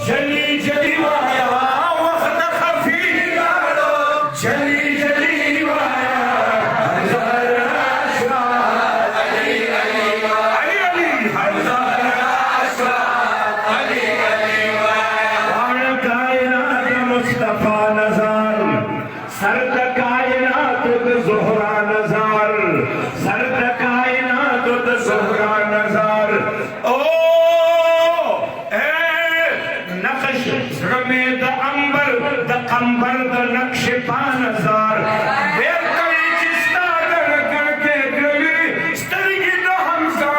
جلی جلی وایا وقت خفی دارو جلی جلی وایا ہزار اشواق علی علی علی علی ہزار اشواق علی علی وایا کائنات مصطفیٰ نظر سرد کائنات زہرا نظر سرد کائنات زہرا نظر او نقش زغمی دا امبر دا قمبر دا نقش پانزار بیر کئی چستا در کر کے گلی سترگی دا حمزہ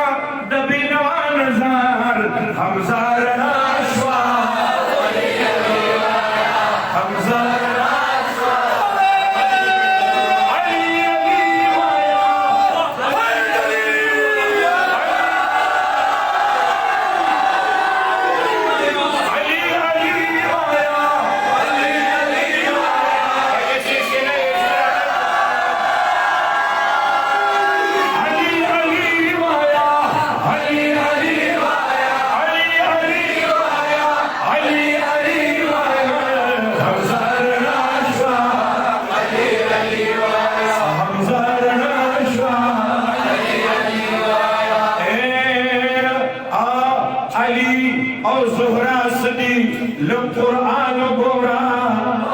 دا بینوانزار حمزار ناشوار حمزار اور زہرا صدی لب قرآن گورا